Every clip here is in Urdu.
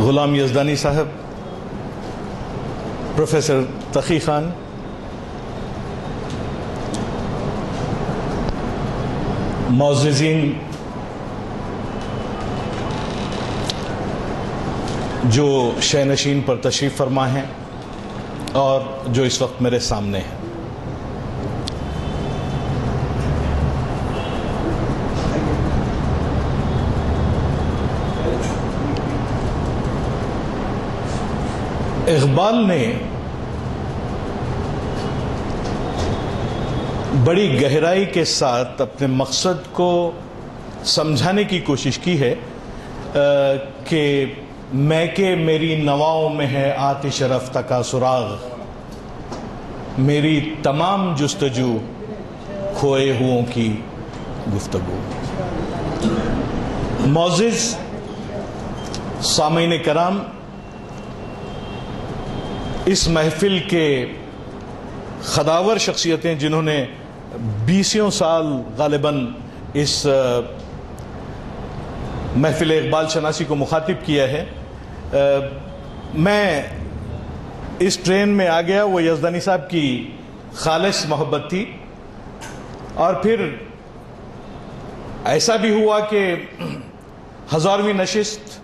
غلام یزدانی صاحب، پروفیسر تقی خان، معززین جو شینشین پر تشریف فرما ہیں اور جو اس وقت میرے سامنے ہیں، اقبال نے بڑی گہرائی کے ساتھ اپنے مقصد کو سمجھانے کی کوشش کی ہے کہ میں کہ میری نواؤں میں ہے آتش رفتہ کا سراغ، میری تمام جستجو کھوئے ہوں کی گفتگو۔ معزز سامعین کرام، اس محفل کے خداور شخصیتیں جنہوں نے 20 سال غالباً اس محفل اقبال شناسی کو مخاطب کیا ہے، میں اس ٹرین میں آ گیا، وہ یزدانی صاحب کی خالص محبت تھی، اور پھر ایسا بھی ہوا کہ 1000ویں نشست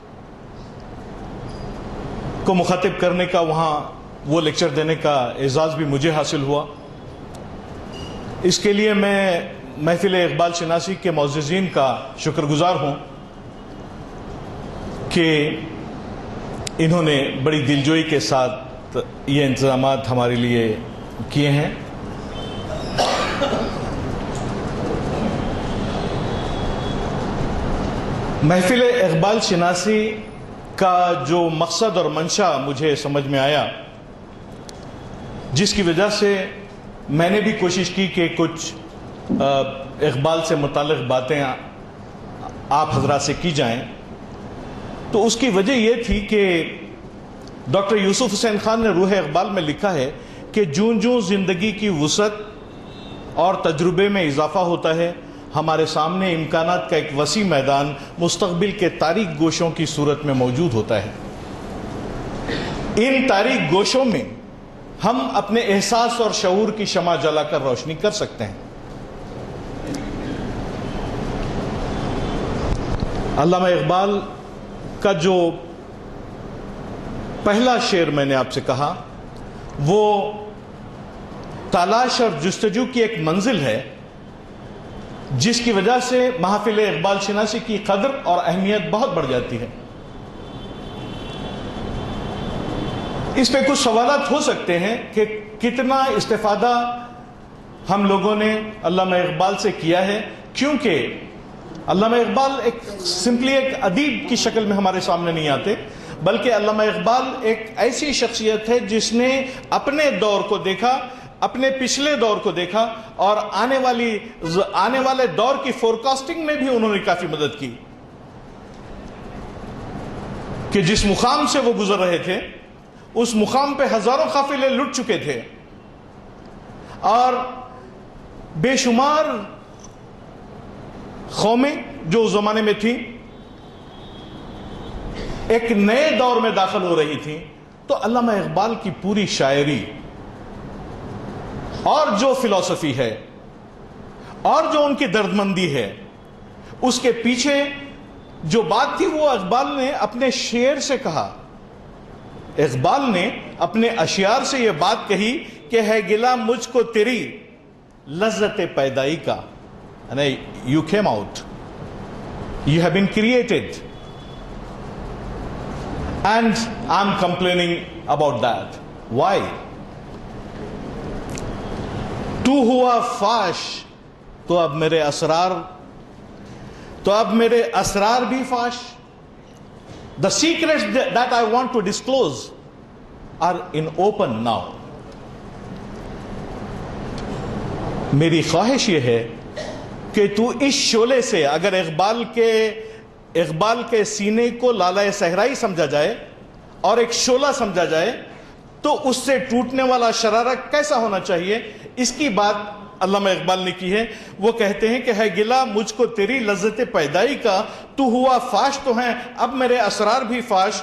کو مخاطب کرنے کا، وہاں وہ لیکچر دینے کا اعزاز بھی مجھے حاصل ہوا۔ اس کے لیے میں محفل اقبال شناسی کے معززین کا شکر گزار ہوں کہ انہوں نے بڑی دلجوئی کے ساتھ یہ انتظامات ہمارے لیے کیے ہیں۔ محفل اقبال شناسی کا جو مقصد اور منشا مجھے سمجھ میں آیا، جس کی وجہ سے میں نے بھی کوشش کی کہ کچھ اقبال سے متعلق باتیں آپ حضرات سے کی جائیں، تو اس کی وجہ یہ تھی کہ ڈاکٹر یوسف حسین خان نے روح اقبال میں لکھا ہے کہ جون جون زندگی کی وسعت اور تجربے میں اضافہ ہوتا ہے، ہمارے سامنے امکانات کا ایک وسیع میدان مستقبل کے تاریک گوشوں کی صورت میں موجود ہوتا ہے۔ ان تاریک گوشوں میں ہم اپنے احساس اور شعور کی شمع جلا کر روشنی کر سکتے ہیں۔ علامہ اقبال کا جو پہلا شعر میں نے آپ سے کہا، وہ تلاش اور جستجو کی ایک منزل ہے، جس کی وجہ سے محافل اقبال شناسی کی قدر اور اہمیت بہت بڑھ جاتی ہے۔ اس پہ کچھ سوالات ہو سکتے ہیں کہ کتنا استفادہ ہم لوگوں نے علامہ اقبال سے کیا ہے، کیونکہ علامہ اقبال سمپلی ایک ادیب کی شکل میں ہمارے سامنے نہیں آتے، بلکہ علامہ اقبال ایک ایسی شخصیت ہے جس نے اپنے دور کو دیکھا، اپنے پچھلے دور کو دیکھا، اور آنے والے دور کی فورکاسٹنگ میں بھی انہوں نے کافی مدد کی کہ جس مقام سے وہ گزر رہے تھے، اس مقام پہ ہزاروں قافلے لٹ چکے تھے، اور بے شمار قومیں جو اس زمانے میں تھیں ایک نئے دور میں داخل ہو رہی تھیں، تو علامہ اقبال کی پوری شاعری اور جو فلسفی ہے اور جو ان کی دردمندی ہے، اس کے پیچھے جو بات تھی وہ اقبال نے اپنے شعر سے کہا۔ اقبال نے اپنے اشعار سے یہ بات کہی کہ ہے گلہ مجھ کو تیری لذت پیدائی کا، یعنی you came out, you have been created, and I'm complaining about that. Why? تو ہوا فاش تو اب میرے اسرار بھی فاش. The secrets that I want to disclose are in open now. میری خواہش یہ ہے کہ تو اس شعلے سے، اگر اقبال کے سینے کو لالۂ صحرائی سمجھا جائے اور ایک شعلہ سمجھا جائے، تو اس سے ٹوٹنے والا شرارہ کیسا ہونا چاہیے، اس کی بات علامہ اقبال نے کی ہے. وہ کہتے ہیں کہ ہے گلہ مجھ کو تیری لذت پیدائی کا، تو ہوا فاش تو ہیں اب میرے اسرار بھی فاش.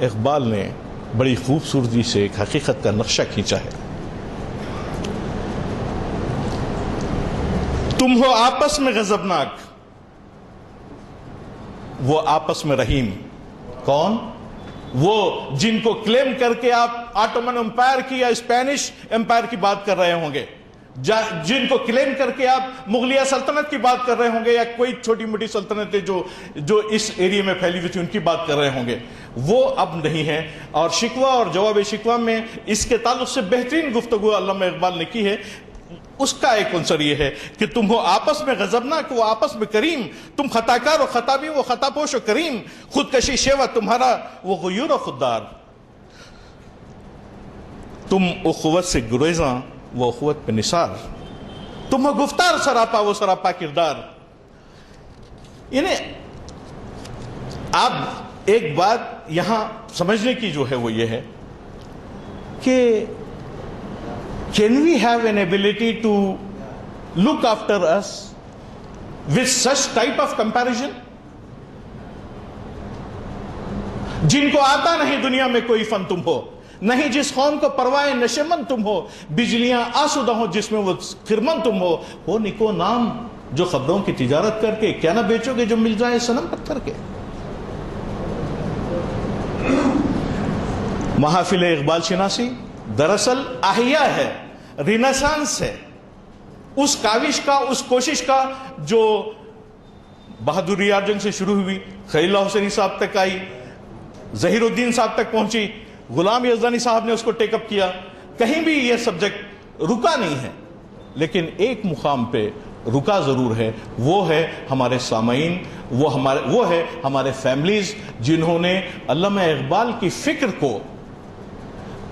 اقبال نے بڑی خوبصورتی سے ایک حقیقت کا نقشہ کھینچا ہے. تم ہو آپس میں غضبناک، وہ آپس میں رحیم. کون؟ وہ جن کو کلیم کر کے آپ آٹومن امپائر کی یا اسپینش امپائر کی بات کر رہے ہوں گے، جن کو کلیم کر کے آپ مغلیہ سلطنت کی بات کر رہے ہوں گے، یا کوئی چھوٹی موٹی سلطنتیں جو اس ایریا میں پھیلی ہوئی تھی ان کی بات کر رہے ہوں گے، وہ اب نہیں ہیں. اور شکوہ اور جواب شکوہ میں اس کے تعلق سے بہترین گفتگو علامہ اقبال نے کی ہے. اس کا ایک عنصر یہ ہے کہ تم ہو آپس میں غضبناک، وہ آپس میں کریم. تم خطاکار و خطابی، وہ خطا پوش و کریم. خودکشی شیوہ تمہارا، وہ غیور و خوددار. تم اخوت سے گریزاں، وہ اخوت پہ نثار. تم ہو گفتار سراپا، وہ سراپا کردار. یعنی اب ایک بات یہاں سمجھنے کی جو ہے وہ یہ ہے کہ can we have an ability to look after us with such type of comparison? جن کو آتا نہیں دنیا میں کوئی فن تم ہو، نہیں جس قوم کو پروائے نشمن تم ہو، بجلیاں آسودہ ہوں جس میں وہ خرمن تم ہو نکو نام جو خبروں کی تجارت کر کے کیا نہ بیچو گے جو مل جائے صنم پتھر کے. محافل اقبال شناسی دراصل احیاء ہے، رینیسانس ہے اس کاوش کا، اس کوشش کا جو بہادر یار جنگ سے شروع ہوئی، خلیل اللہ حسینی صاحب تک آئی، ظہیر الدین صاحب تک پہنچی، غلام یزدانی صاحب نے اس کو ٹیک اپ کیا. کہیں بھی یہ سبجیکٹ رکا نہیں ہے، لیکن ایک مقام پہ رکا ضرور ہے، وہ ہے ہمارے سامعین، وہ ہے ہمارے فیملیز جنہوں نے علامہ اقبال کی فکر کو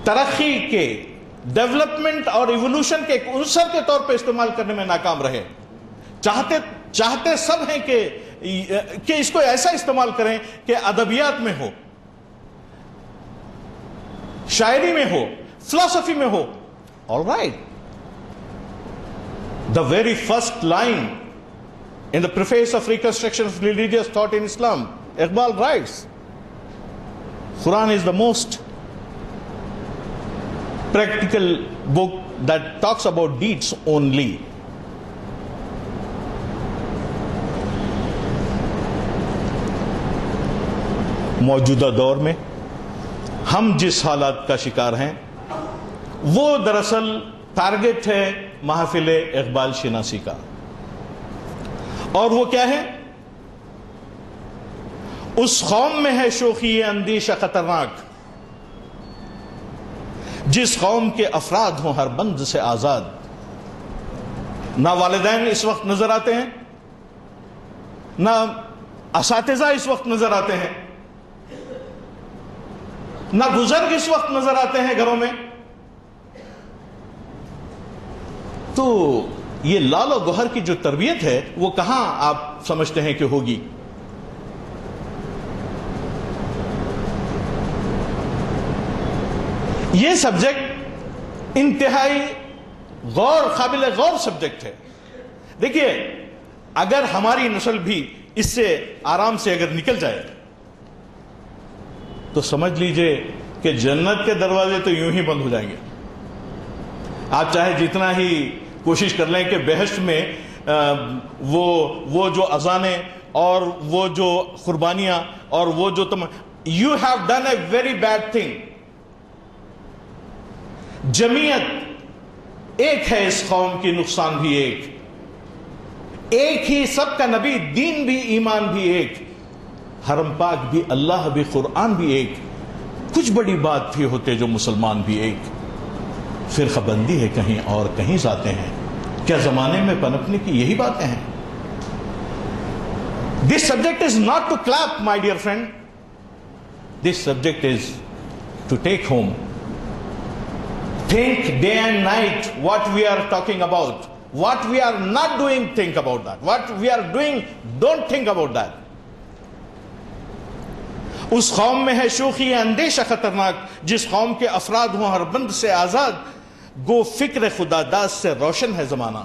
ترقی کے، ڈیولپمنٹ اور ایولوشن کے ایک عنصر کے طور پہ استعمال کرنے میں ناکام رہے. چاہتے سب ہیں کہ اس کو ایسا استعمال کریں کہ ادبیات میں ہو، شاعری میں ہو، فلسفی میں ہو. All right. The very first line in the preface of Reconstruction of Religious Thought in Islam, Iqbal writes, Quran is the most practical book that talks about deeds only. موجودہ دور میں ہم جس حالات کا شکار ہیں وہ دراصل ٹارگٹ ہے محافل اقبال شناسی کا. اور وہ کیا ہے؟ اس قوم میں ہے شوخی اندیشہ خطرناک جس قوم کے افراد ہوں ہر بند سے آزاد. نہ والدین اس وقت نظر آتے ہیں، نہ اساتذہ اس وقت نظر آتے ہیں، نہ بزرگ اس وقت نظر آتے ہیں گھروں میں. تو یہ لال و گوہر کی جو تربیت ہے وہ کہاں آپ سمجھتے ہیں کہ ہوگی؟ یہ سبجیکٹ انتہائی قابل غور سبجیکٹ ہے. دیکھیے، اگر ہماری نسل بھی اس سے آرام سے اگر نکل جائے تو سمجھ لیجئے کہ جنت کے دروازے تو یوں ہی بند ہو جائیں گے. آپ چاہے جتنا ہی کوشش کر لیں کہ بہشت میں وہ جو اذانیں اور وہ جو قربانیاں اور وہ جو you have done a very bad thing. جمعیت ایک ہے اس قوم کی، نقصان بھی ایک ہی، سب کا نبی، دین بھی، ایمان بھی ایک، حرم پاک بھی، اللہ بھی، قرآن بھی ایک. کچھ بڑی بات بھی ہوتے جو مسلمان بھی ایک. فرقہ بندی ہے کہیں اور کہیں ذاتیں ہیں، کیا زمانے میں پنپنے کی یہی باتیں ہیں؟ This subject is not to clap, my dear friend. This subject is to take home. Think day and night what we are talking about. What we are not doing, think about that. What we are doing, don't think about that. اس قوم میں ہے شوخی اندیشہ خطرناک جس قوم کے افراد ہوں ہر بند سے آزاد. گو فکر خدا داد سے روشن ہے زمانہ.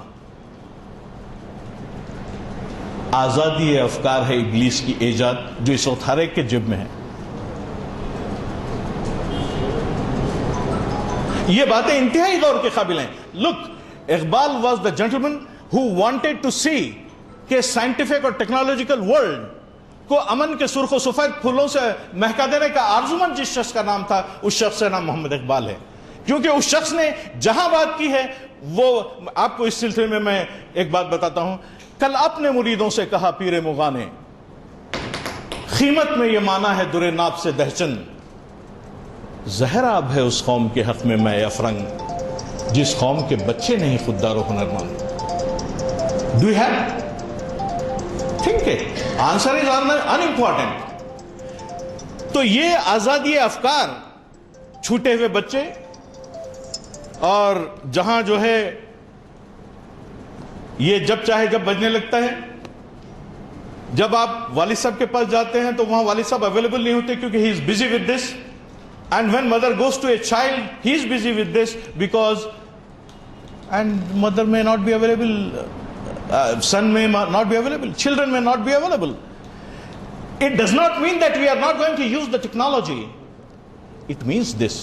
آزادی افکار ہے ابلیس کی ایجاد جو اس وقت ہر ایک کے جیب میں ہے. یہ باتیں انتہائی غور کے قابل ہیں. Look, Iqbal was the gentleman who wanted to see کہ سائنٹیفک اور ٹیکنالوجیکل ورلڈ کو امن کے سرخ و سفید پھولوں سے مہکا دینے کا آرزومند جس شخص کا نام تھا، اس شخص کا نام محمد اقبال ہے. کیونکہ اس شخص نے جہاں بات کی ہے وہ آپ کو اس سلسلے میں ایک بات بتاتا ہوں. کل اپنے مریدوں سے کہا پیر مغاں نے، قیمت میں یہ مانا ہے در ناب سے دہچن، زہر آب ہے اس قوم کے حق میں میں افرنگ، جس قوم کے بچے نہیں خوددار و ہنرمند. Do you have think it? Answer is unimportant. تو یہ آزادی افکار، چھوٹے ہوئے بچے، اور جہاں جو ہے یہ جب چاہے جب بجنے لگتا ہے. جب آپ والد صاحب کے پاس جاتے ہیں تو وہاں والد صاحب اویلیبل نہیں ہوتے کیونکہ he is busy with this. And when mother goes to a child he is busy with this because and mother may not be available, son may not be available, children may not be available. It does not mean that we are not going to use the technology. It means this,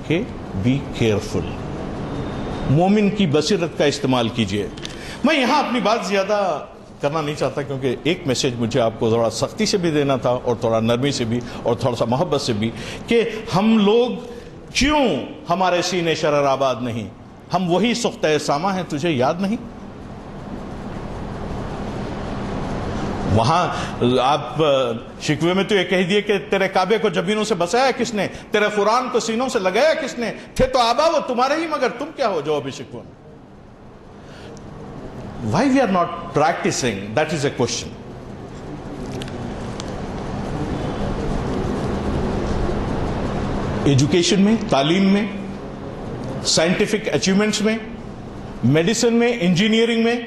okay, be careful. مومن کی بصیرت کا استعمال کیجئے. میں یہاں اپنی بات زیادہ کرنا نہیں چاہتا کیونکہ ایک میسیج مجھے آپ کو تھوڑا سختی سے بھی دینا تھا اور تھوڑا نرمی سے بھی اور تھوڑا سا محبت سے بھی, کہ ہم لوگ کیوں ہمارے سینے شرر آباد نہیں, ہم وہی سختہ سامہ ہیں, تجھے یاد نہیں؟ وہاں آپ شکوے میں تو یہ کہہ دیے کہ تیرے کعبے کو جبینوں سے بسایا کس نے, تیرے قرآن کو سینوں سے لگایا کس نے, تھے تو آبا وہ تمہارے ہی مگر تم کیا ہو جواب شکوے میں. Why we are not practicing? That is a question. Education میں, تعلیم میں, سائنٹیفک اچیومنٹس میں, میڈیسن میں, انجینئرنگ میں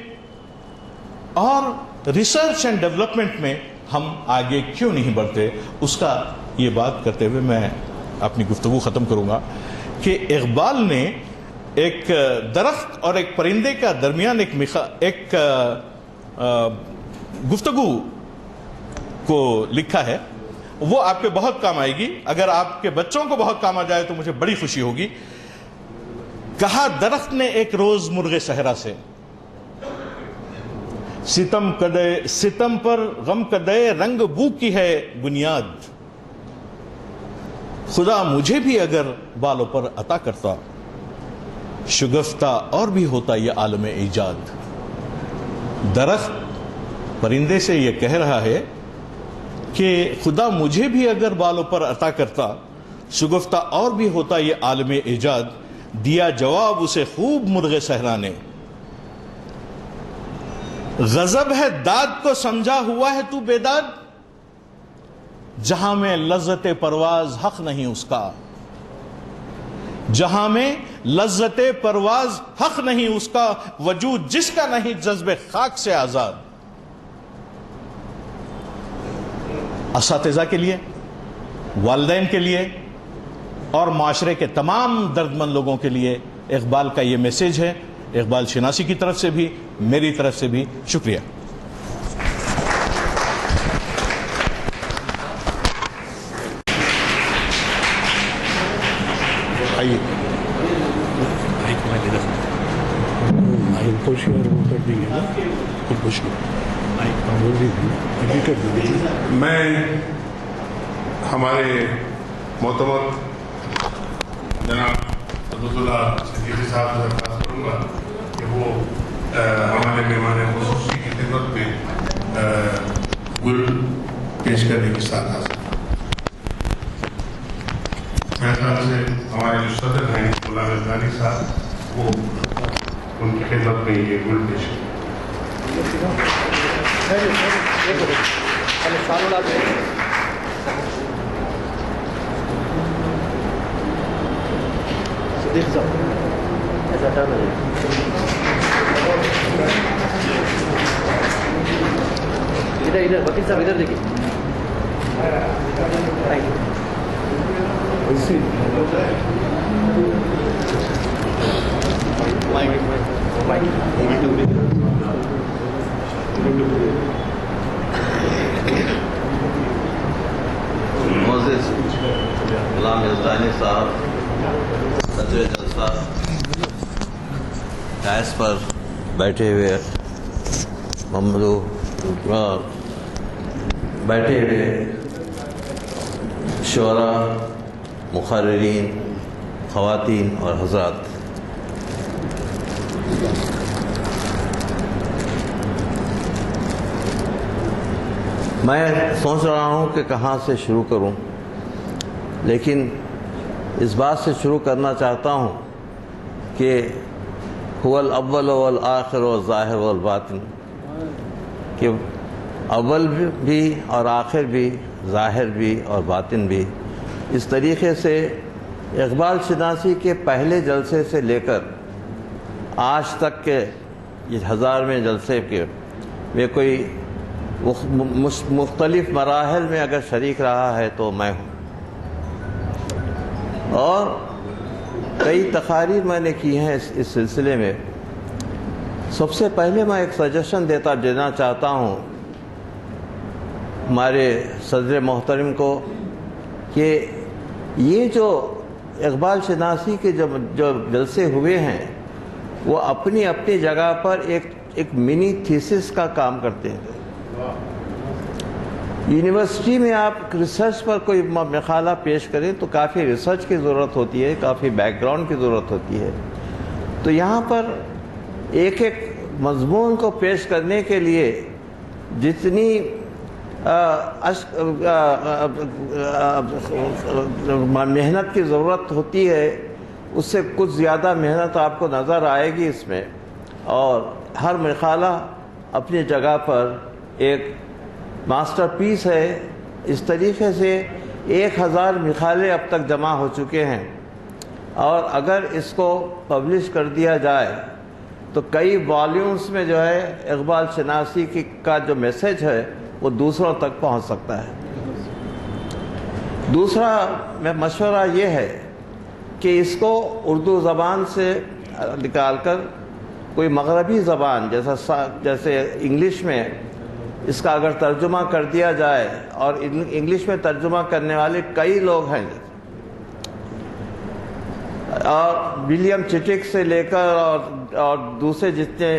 اور ریسرچ اینڈ ڈیولپمنٹ میں ہم آگے کیوں نہیں بڑھتے, اس کا یہ بات کرتے ہوئے میں اپنی گفتگو ختم کروں گا کہ اقبال نے ایک درخت اور ایک پرندے کا درمیان ایک گفتگو کو لکھا ہے, وہ آپ پہ بہت کام آئے گی. اگر آپ کے بچوں کو بہت کام آ جائے تو مجھے بڑی خوشی ہوگی. کہا درخت نے ایک روز مرغ صحرا سے, ستم پر غم کدے رنگ بو کی ہے بنیاد, خدا مجھے بھی اگر بالوں پر عطا کرتا شگفتہ اور بھی ہوتا یہ عالم ایجاد. درخت پرندے سے یہ کہہ رہا ہے کہ خدا مجھے بھی اگر بالوں پر عطا کرتا شگفتہ اور بھی ہوتا یہ عالم ایجاد. دیا جواب اسے خوب مرغ صحرا نے, غضب ہے داد کو سمجھا ہوا ہے تو بیداد, جہاں میں لذت پرواز حق نہیں اس کا, جہاں میں لذت پرواز حق نہیں اس کا, وجود جس کا نہیں جذب خاک سے آزاد. اساتذہ کے لیے, والدین کے لیے اور معاشرے کے تمام درد مند لوگوں کے لیے اقبال کا یہ میسیج ہے. اقبال شناسی کی طرف سے بھی, میری طرف سے بھی شکریہ. آئیے میں ہمارے معتمد جناب عبداللہ صدیقی صاحب سے درخواست کروں گا کہ وہ ہمارے مہمان خصوصی کی خدمت میں گل پیش کرنے کی ساتھ حاصل. میرے خیال سے ہمارے جو صدر ہیں غلام رضوانی صاحب, وہ ان کی خدمت میں یہ گل پیش کریں. ادھر وکیل صاحب ادھر دیکھیے. معزز غلام رضوانی صاحب صدر ڈائس پر بیٹھے ہوئے بیٹھے ہوئے شعراء، مقررین، خواتین اور حضرات، میں سوچ رہا ہوں کہ کہاں سے شروع کروں، لیکن اس بات سے شروع کرنا چاہتا ہوں کہ هو الاول والآخر والظاہر والباطن، کہ اول بھی اور آخر بھی، ظاہر بھی اور باطن بھی۔ اس طریقے سے اقبال شناسی کے پہلے جلسے سے لے کر آج تک کے یہ 1000ویں جلسے کے میں کوئی مختلف مراحل میں اگر شریک رہا ہے تو میں ہوں، اور کئی تقاریر میں نے کی ہیں اس سلسلے میں۔ سب سے پہلے میں ایک سجیشن دینا چاہتا ہوں ہمارے صدر محترم کو کہ یہ جو اقبال شناسی کے جو جلسے ہوئے ہیں وہ اپنی اپنی جگہ پر ایک منی تھیسس کا کام کرتے ہیں۔ یونیورسٹی میں آپ ریسرچ پر کوئی مقالہ پیش کریں تو کافی ریسرچ کی ضرورت ہوتی ہے، کافی بیک گراؤنڈ کی ضرورت ہوتی ہے، تو یہاں پر ایک ایک مضمون کو پیش کرنے کے لیے جتنی محنت کی ضرورت ہوتی ہے اس سے کچھ زیادہ محنت آپ کو نظر آئے گی اس میں، اور ہر مقالہ اپنی جگہ پر ایک ماسٹر پیس ہے۔ اس طریقے سے 1000 مقالے اب تک جمع ہو چکے ہیں، اور اگر اس کو پبلش کر دیا جائے تو کئی والیومز میں جو ہے اقبال شناسی کا جو میسج ہے وہ دوسروں تک پہنچ سکتا ہے۔ دوسرا مشورہ یہ ہے کہ اس کو اردو زبان سے نکال کر کوئی مغربی زبان جیسے انگلش میں اس کا اگر ترجمہ کر دیا جائے، اور انگلش میں ترجمہ کرنے والے کئی لوگ ہیں، اور ولیم چٹک سے لے کر اور دوسرے جتنے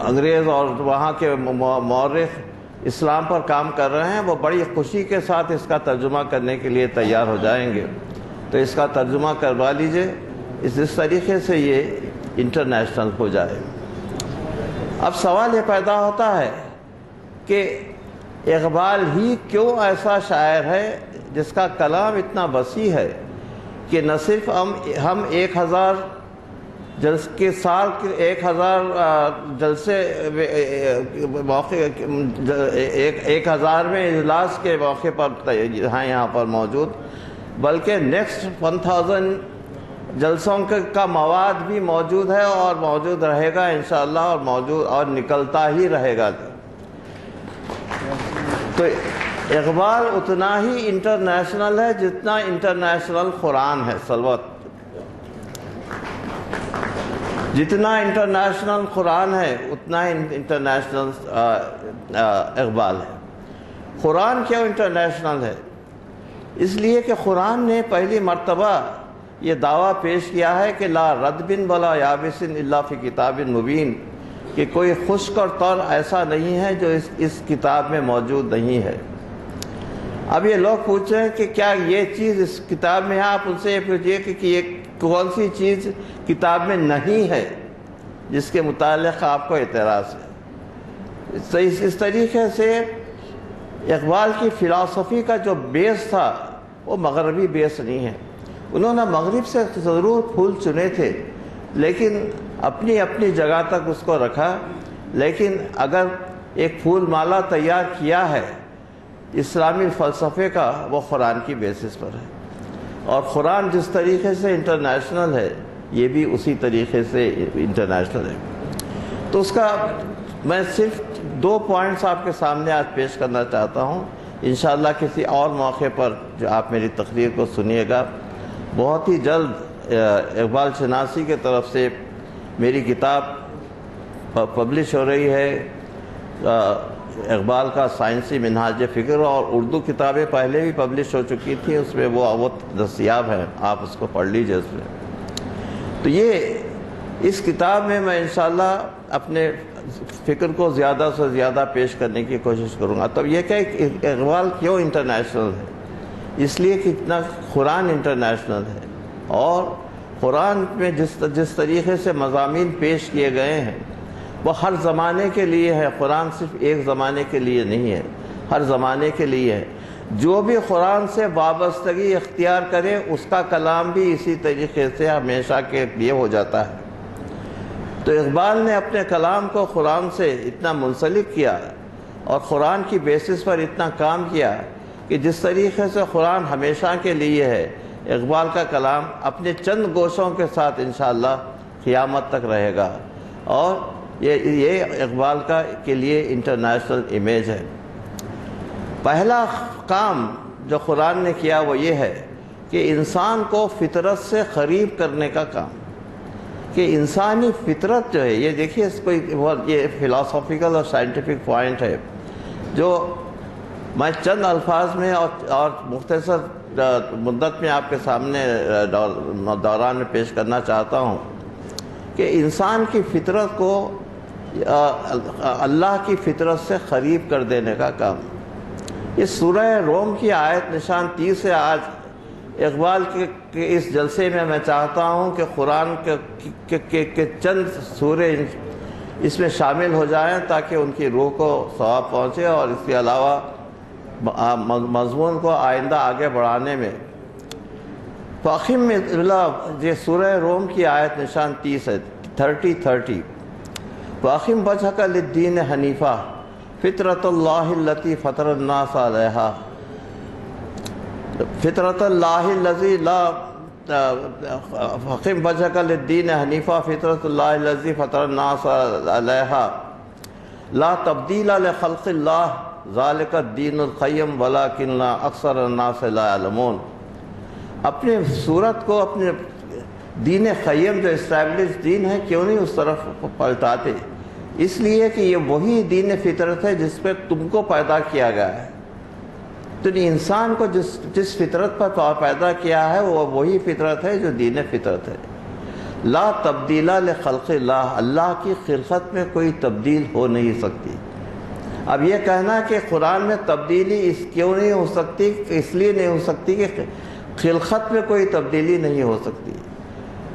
انگریز اور وہاں کے مورخ اسلام پر کام کر رہے ہیں، وہ بڑی خوشی کے ساتھ اس کا ترجمہ کرنے کے لیے تیار ہو جائیں گے، تو اس کا ترجمہ کروا لیجئے، اس طریقے سے یہ انٹرنیشنل ہو جائے۔ اب سوال یہ پیدا ہوتا ہے کہ اقبال ہی کیوں ایسا شاعر ہے جس کا کلام اتنا وسیع ہے کہ نہ صرف ہم 1000 کے سال کے 1000 جلسے موقع 1000ویں اجلاس کے موقع پر ہیں یہاں پر موجود، بلکہ نیکسٹ 1000 جلسوں کا مواد بھی موجود ہے اور موجود رہے گا انشاءاللہ، اور نکلتا ہی رہے گا۔ تو اقبال اتنا ہی انٹرنیشنل ہے جتنا انٹرنیشنل قرآن ہے، سلوت جتنا انٹرنیشنل قرآن ہے اتنا ہی انٹرنیشنل اقبال ہے۔ قرآن کیوں انٹرنیشنل ہے؟ اس لیے کہ قرآن نے پہلی مرتبہ یہ دعویٰ پیش کیا ہے کہ لا ردبن ولا یابسن الا فی کتاب مبین، کہ کوئی خشک اور تر ایسا نہیں ہے جو اس کتاب میں موجود نہیں ہے۔ اب یہ لوگ پوچھ رہے ہیں کہ کیا یہ چیز اس کتاب میں ہے؟ آپ ان سے یہ پوچھئے کہ یہ کون سی چیز کتاب میں نہیں ہے جس کے متعلق آپ کو اعتراض ہے۔ اس طریقے سے اقبال کی فلسفی کا جو بیس تھا وہ مغربی بیس نہیں ہے۔ انہوں نے مغرب سے ضرور پھول چنے تھے، لیکن اپنی اپنی جگہ تک اس کو رکھا، لیکن اگر ایک پھول مالا تیار کیا ہے اسلامی فلسفے کا، وہ قرآن کی بیسس پر ہے، اور قرآن جس طریقے سے انٹرنیشنل ہے یہ بھی اسی طریقے سے انٹرنیشنل ہے۔ تو اس کا میں صرف 2 پوائنٹس آپ کے سامنے آج پیش کرنا چاہتا ہوں، انشاءاللہ کسی اور موقع پر جو آپ میری تقریر کو سنیے گا۔ بہت ہی جلد اقبال شناسی کے طرف سے میری کتاب پبلش ہو رہی ہے، اقبال کا سائنسی منہاج فکر، اور اردو کتابیں پہلے بھی پبلش ہو چکی تھیں، اس میں وہ دستیاب ہیں، آپ اس کو پڑھ لیجئے اس میں۔ تو یہ اس کتاب میں میں انشاءاللہ اپنے فکر کو زیادہ سے زیادہ پیش کرنے کی کوشش کروں گا۔ تب یہ کہ اقبال کیوں انٹرنیشنل ہے؟ اس لیے کہ اتنا قرآن انٹرنیشنل ہے، اور قرآن میں جس طریقے سے مضامین پیش کیے گئے ہیں وہ ہر زمانے کے لیے ہے۔ قرآن صرف ایک زمانے کے لیے نہیں ہے، ہر زمانے کے لیے ہے۔ جو بھی قرآن سے وابستگی اختیار کرے اس کا کلام بھی اسی طریقے سے ہمیشہ کے لیے ہو جاتا ہے۔ تو اقبال نے اپنے کلام کو قرآن سے اتنا منسلک کیا اور قرآن کی بیسس پر اتنا کام کیا کہ جس طریقے سے قرآن ہمیشہ کے لیے ہے، اقبال کا کلام اپنے چند گوشوں کے ساتھ انشاءاللہ قیامت تک رہے گا، اور یہ اقبال کے لیے انٹرنیشنل امیج ہے۔ پہلا کام جو قرآن نے کیا وہ یہ ہے کہ انسان کو فطرت سے قریب کرنے کا کام، کہ انسانی فطرت جو ہے، یہ دیکھیے اس کو یہ فلاسافیکل اور سائنٹیفک پوائنٹ ہے جو میں چند الفاظ میں اور مختصر مدت میں آپ کے سامنے دوران میں پیش کرنا چاہتا ہوں کہ انسان کی فطرت کو اللہ کی فطرت سے قریب کر دینے کا کام۔ یہ سورہ روم کی آیت نشان 30 سے آج اقبال کے اس جلسے میں میں چاہتا ہوں کہ قرآن کے چند سورے اس میں شامل ہو جائیں تاکہ ان کی روح کو ثواب پہنچے، اور اس کے علاوہ مضمون کو آئندہ آگے بڑھانے میں۔ فاخم یہ سورہ روم کی آیت نشان 30 ہے، 30 فاخم وجہک للدین حنیفہ فطرت اللہ التی فطر الناس علیہا، فطرت اللہ الذی لا فاخم وجہک للدین حنیفہ فطرت اللہ الذی فطر الناس علیہا لا تبدیل لخلق اللہ ذالک الدین القیم ولکن اکثر الناس لا یعلمون۔ اپنے صورت کو، اپنے دین قیم جو اسٹیبلش دین ہے، کیوں نہیں اس طرف پلٹاتے؟ اس لیے کہ یہ وہی دین فطرت ہے جس پہ تم کو پیدا کیا گیا ہے۔ تو انسان کو جس فطرت پر پیدا کیا ہے وہ وہی فطرت ہے جو دین فطرت ہے۔ لا تبدیل لخلق اللہ، اللہ کی خلقت میں کوئی تبدیل ہو نہیں سکتی۔ اب یہ کہنا کہ قرآن میں تبدیلی کیوں نہیں ہو سکتی، اس لیے نہیں ہو سکتی کہ خلقت میں کوئی تبدیلی نہیں ہو سکتی۔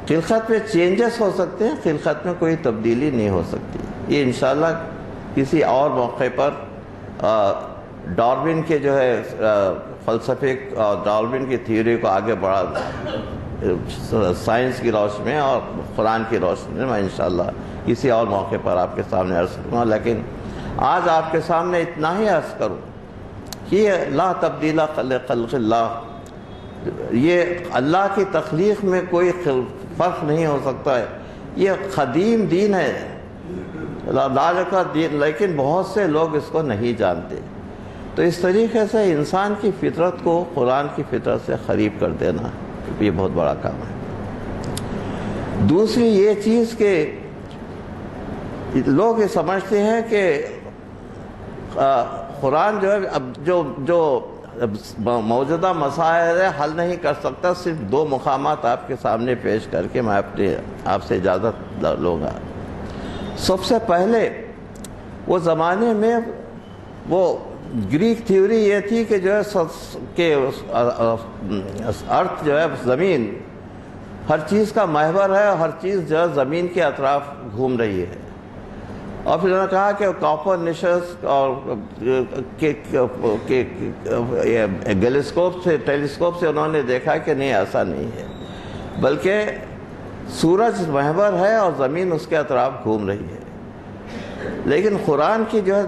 خلقت میں چینجز ہو سکتے ہیں، خلقت میں کوئی تبدیلی نہیں ہو سکتی۔ یہ انشاءاللہ کسی اور موقع پر ڈارون کے جو ہے فلسفے اور ڈارون کی تھیوری کو آگے بڑھا سائنس کی روشنی میں اور قرآن کی روشنی میں میں انشاءاللہ کسی اور موقع پر آپ کے سامنے عرض کروں گا، لیکن آج آپ کے سامنے اتنا ہی عرض کروں کہ لا تبدیل خلق اللہ، یہ اللہ کی تخلیق میں کوئی فرق نہیں ہو سکتا ہے، یہ قدیم دین ہے ذالک کا دین، لیکن بہت سے لوگ اس کو نہیں جانتے۔ تو اس طریقے سے انسان کی فطرت کو قرآن کی فطرت سے قریب کر دینا یہ بہت بڑا کام ہے۔ دوسری یہ چیز کہ لوگ یہ سمجھتے ہیں کہ قرآن جو ہے اب جو موجودہ مسائل حل نہیں کر سکتا، صرف 2 مقامات آپ کے سامنے پیش کر کے میں آپ سے اجازت لوں گا۔ سب سے پہلے وہ زمانے میں وہ گریک تھیوری یہ تھی کہ جو ہے کہ ارتھ جو ہے زمین ہر چیز کا محور ہے، ہر چیز جو ہے زمین کے اطراف گھوم رہی ہے، اور پھر انہوں نے کہا کہ کاپرنیکس اور ٹیلیسکوپ سے انہوں نے دیکھا کہ نہیں، ایسا نہیں ہے، بلکہ سورج محور ہے اور زمین اس کے اطراف گھوم رہی ہے۔ لیکن قرآن کی جو ہے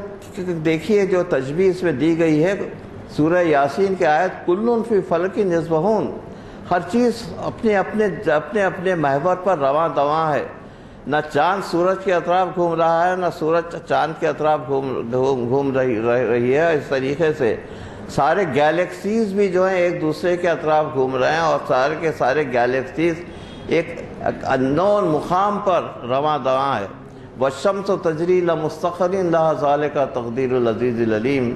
دیکھیے جو تشبیہ اس میں دی گئی ہے، سورہ یاسین کی آیت کل فی فلک یسبحون، ہر چیز اپنے اپنے محور پر رواں دواں ہے، نہ چاند سورج کے اطراف گھوم رہا ہے، نہ سورج چاند کے اطراف گھوم رہی ہے۔ اس طریقے سے سارے گیلیکسیز بھی جو ہیں ایک دوسرے کے اطراف گھوم رہے ہیں، اور سارے کے سارے گیلیکسیز ایک انون مقام پر رواں دواں ہے۔ والشمس تجری لمستقر لها ذلك تقدیر العزیز العلیم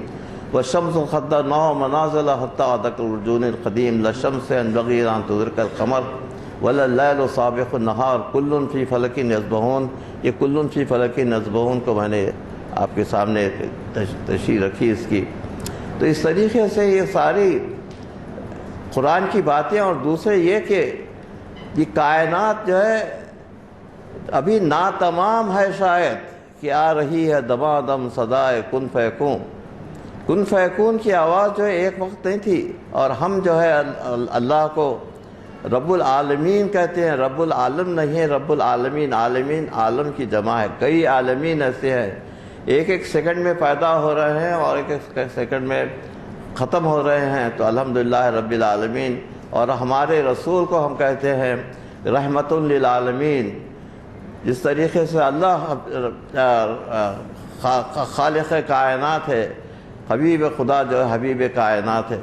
والشمس قدرناها منازل حتى عادت الرجون القدیم لا الشمس ينبغي ان تدرك القمر ولا الليل سابق النهار كل في فلك يسبحون. یہ کل فی فلک یسبحون کو میں نے آپ کے سامنے تشریح رکھی اس کی. تو اس طریقے سے یہ ساری قرآن کی باتیں. اور دوسرے یہ کہ یہ کائنات جو ہے ابھی ناتمام ہے شاید کہ آ رہی ہے دما دم صدائے کن فیکون. کن فیکون کی آواز جو ہے ایک وقت نہیں تھی. اور ہم جو ہے اللہ کو رب العالمین کہتے ہیں. رب العالم نہیں ہے، رب العالمین. عالمین عالم کی جمع ہے. کئی عالمین ایسے ہیں ایک ایک سیکنڈ میں پیدا ہو رہے ہیں اور ایک ایک سیکنڈ میں ختم ہو رہے ہیں. تو الحمدللہ رب العالمین. اور ہمارے رسول کو ہم کہتے ہیں رحمت للعالمین. جس طریقے سے اللہ خالق کائنات ہے، حبیب خدا جو ہے حبیب کائنات ہے.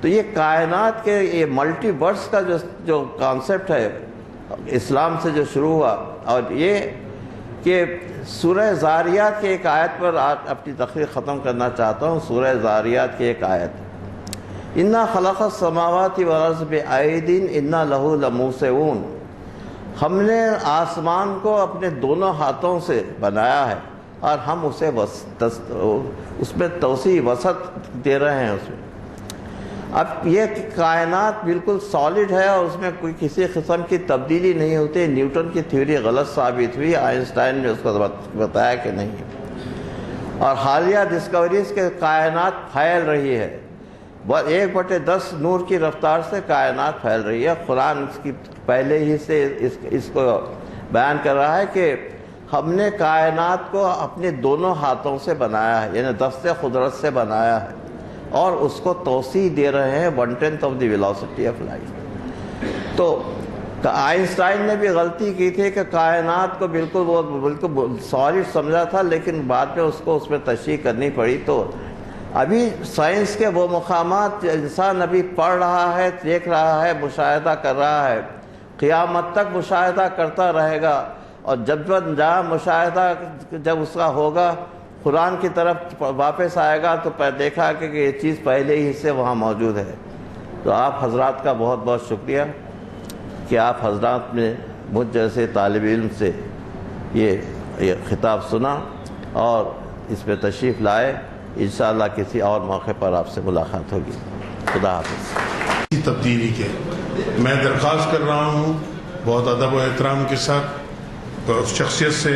تو یہ کائنات کے یہ ملٹی ورس کا جو کانسیپٹ ہے اسلام سے جو شروع ہوا. اور یہ کہ سورہ ذاریات کی ایک آیت پر اپنی تقریر ختم کرنا چاہتا ہوں. سورہ ذاریات کی ایک آیت: اِنَّا خَلَقَ السَّمَاوَاتِ وَالْأَرْضَ بِأَيْدٍ اِنَّا لَهُ لَمُوسِعُونَ. ہم نے آسمان کو اپنے دونوں ہاتھوں سے بنایا ہے اور ہم اسے اس میں توسیع وسعت دے رہے ہیں اس میں. اب یہ کائنات بالکل سالڈ ہے اور اس میں کوئی کسی قسم کی تبدیلی نہیں ہوتی. نیوٹن کی تھیوری غلط ثابت ہوئی، آئنسٹائن نے اس کو بتایا کہ نہیں. اور حالیہ ڈسکوریز کے کائنات پھیل رہی ہے 1/10 نور کی رفتار سے. کائنات پھیل رہی ہے. قرآن اس کی پہلے ہی سے اس کو بیان کر رہا ہے کہ ہم نے کائنات کو اپنے دونوں ہاتھوں سے بنایا ہے، یعنی دست قدرت سے بنایا ہے اور اس کو توسیع دے رہے ہیں 1/10 of the velocity of light. تو آئنسٹائن نے بھی غلطی کی تھی کہ کائنات کو بالکل سالڈ سمجھا تھا، لیکن بعد میں اس میں تشریح کرنی پڑی. تو ابھی سائنس کے وہ مقامات انسان ابھی پڑھ رہا ہے، دیکھ رہا ہے، مشاہدہ کر رہا ہے. قیامت تک مشاہدہ کرتا رہے گا. اور جہاں مشاہدہ جب اس کا ہوگا قرآن کی طرف واپس آئے گا تو دیکھا کہ یہ چیز پہلے ہی سے وہاں موجود ہے. تو آپ حضرات کا بہت بہت شکریہ کہ آپ حضرات نے مجھ جیسے طالب علم سے یہ خطاب سنا اور اس پہ تشریف لائے. انشاءاللہ کسی اور موقع پر آپ سے ملاقات ہوگی. خدا حافظ. تبدیلی کے میں درخواست کر رہا ہوں بہت ادب و احترام کے ساتھ اس شخصیت سے